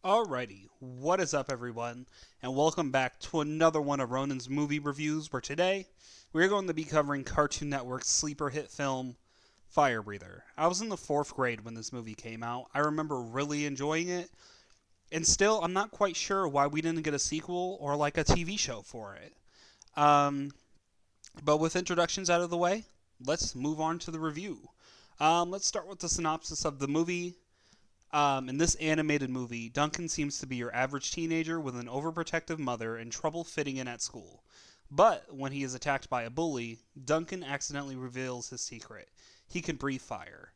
Alrighty, what is up, everyone, and welcome back to another one of Ronin's movie reviews. Where today we're going to be covering Cartoon Network's sleeper hit film, Firebreather. I was in the fourth grade when this movie came out. I remember really enjoying it, and still, I'm not quite sure why we didn't get a sequel or like a TV show for it. Um, but with introductions out of the way, let's move on to the review. Let's start with the synopsis of the movie. In this animated movie, Duncan seems to be your average teenager with an overprotective mother and trouble fitting in at school. But when he is attacked by a bully, Duncan accidentally reveals his secret. He can breathe fire.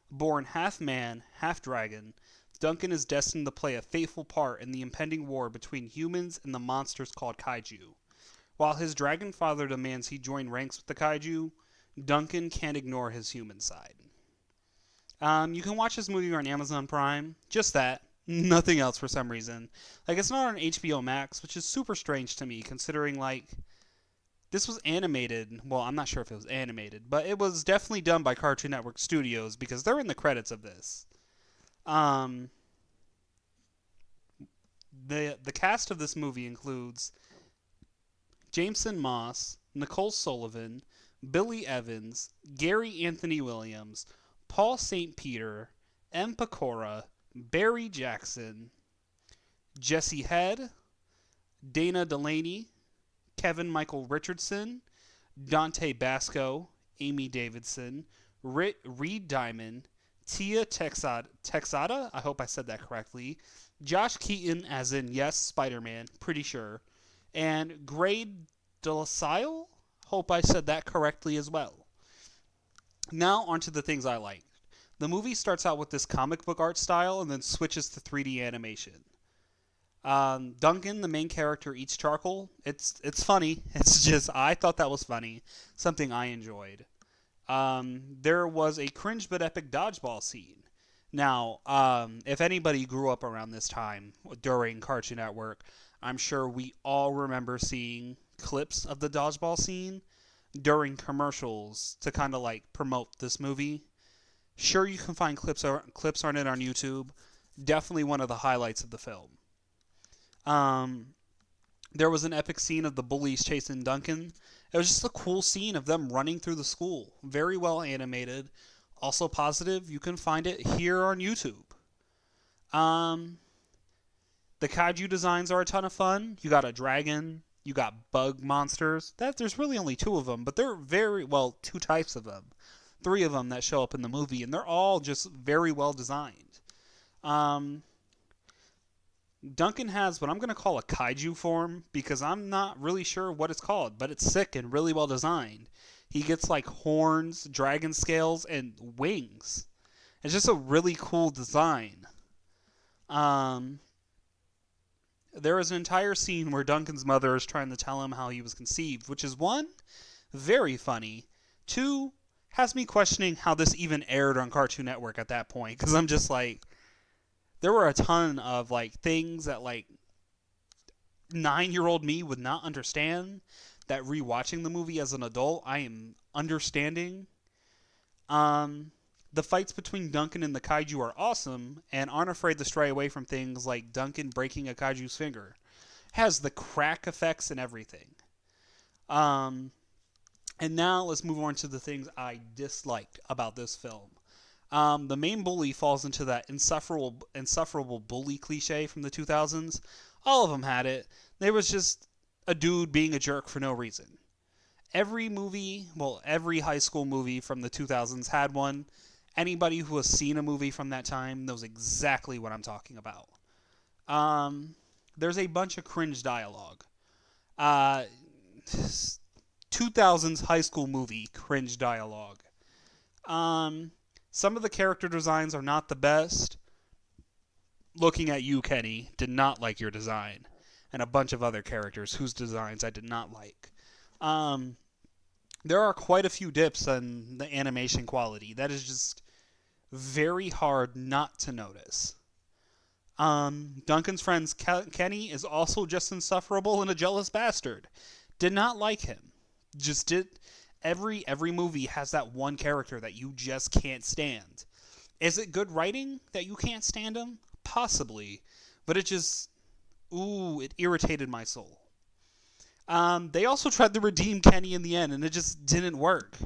Born half man, half dragon, Duncan is destined to play a fateful part in the impending war between humans and the monsters called kaiju. While his dragon father demands he join ranks with the kaiju, Duncan can't ignore his human side. You can watch this movie on Amazon Prime. Just that. Nothing else for some reason. Like, it's not on HBO Max, which is super strange to me, considering, like, this was animated. Well, I'm not sure if it was animated, but it was definitely done by Cartoon Network Studios because they're in the credits of this. Um, the cast of this movie includes Jameson Moss, Nicole Sullivan, Billy Evans, Gary Anthony Williams, Paul St. Peter, M. Pecora, Barry Jackson, Jesse Head, Dana Delaney, Kevin Michael Richardson, Dante Basco, Amy Davidson, Reed Diamond, Tia Texada, I hope I said that correctly, Josh Keaton, as in, yes, Spider Man, pretty sure, and Grade Delisle, hope I said that correctly as well. Now, onto the things I like. The movie starts out with this comic book art style and then switches to 3D animation. Duncan, the main character, eats charcoal. It's funny. It's just I thought that was funny, something I enjoyed. There was a cringe but epic dodgeball scene. Now, if anybody grew up around this time during Cartoon Network, I'm sure we all remember seeing clips of the dodgeball scene during commercials to kind of like promote this movie. Sure, you can find clips on it on YouTube. Definitely one of the highlights of the film. Um, there was an epic scene of the bullies chasing Duncan. It was just a cool scene of them running through the school. Very well animated. Also positive. You can find it here on YouTube. Um, the kaiju designs are a ton of fun. You got a dragon. You got bug monsters. There's really only two of them, but they're very well two types of them. Three of them that show up in the movie, and they're all just very well designed. Um, Duncan has what I'm going to call a kaiju form because I'm not really sure what it's called, but it's sick and really well designed. He gets like horns, dragon scales, and wings. It's just a really cool design. Um, there is an entire scene where Duncan's mother is trying to tell him how he was conceived, which is one, very funny. Two, has me questioning how this even aired on Cartoon Network at that point because I'm just like, there were a ton of like things that like 9-year-old me would not understand that rewatching the movie as an adult I am understanding. Um, the fights between Duncan and the kaiju are awesome and aren't afraid to stray away from things like Duncan breaking a kaiju's finger. Has the crack effects and everything. Um, and now let's move on to the things I disliked about this film. The main bully falls into that insufferable bully cliche from the 2000s. All of them had it. There was just a dude being a jerk for no reason. Every high school movie from the 2000s had one. Anybody who has seen a movie from that time knows exactly what I'm talking about. There's a bunch of cringe dialogue. Uh, 2000s high school movie cringe dialogue. Um, some of the character designs are not the best. Looking at you, Kenny, did not like your design. And a bunch of other characters whose designs I did not like. Um, there are quite a few dips in the animation quality. That is just very hard not to notice. Duncan's friend Kenny is also just insufferable and a jealous bastard. Did not like him. Just did. Every movie has that one character that you just can't stand. Is it good writing that you can't stand him? Possibly. but it just, it irritated my soul. They also tried to redeem Kenny in the end, and it just didn't work.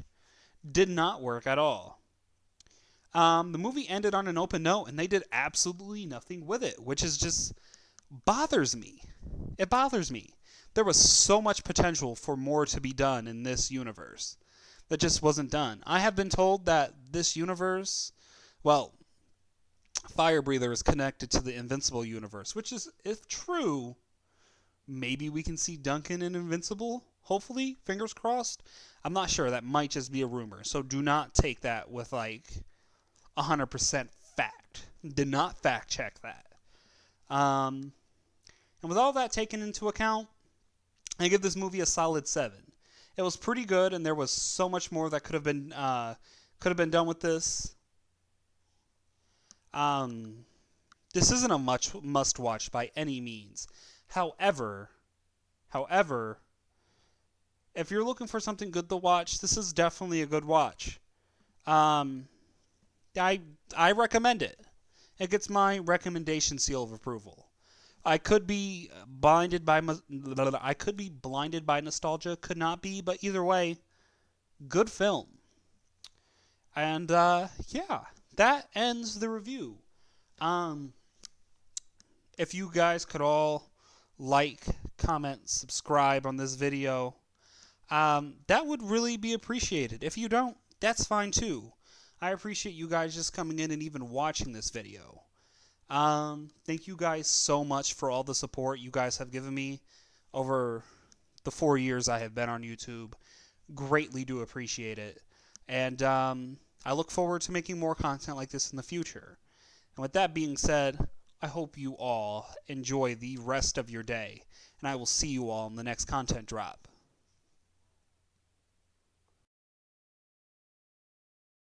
Did not work at all. The movie ended on an open note, and they did absolutely nothing with it, which is just bothers me. It bothers me. There was so much potential for more to be done in this universe that just wasn't done. I have been told that this universe, well, Firebreather is connected to the Invincible universe, which is, if true, maybe we can see Duncan in Invincible. Hopefully, fingers crossed. I'm not sure. That might just be a rumor. So do not take that with like 100% fact. Did not fact check that. And with all that taken into account, I give this movie a solid 7. It was pretty good, and there was so much more that could have been done with this. This isn't a must watch by any means. However, if you're looking for something good to watch, this is definitely a good watch. I recommend it. It gets my recommendation seal of approval. I could be blinded by nostalgia, could not be, but either way, good film. And yeah, that ends the review. If you guys could all like, comment, subscribe on this video, that would really be appreciated. If you don't, that's fine too. I appreciate you guys just coming in and even watching this video. Thank you guys so much for all the support you guys have given me over the 4 years I have been on YouTube. Greatly do appreciate it. And I look forward to making more content like this in the future. And with that being said, I hope you all enjoy the rest of your day. And I will see you all in the next content drop.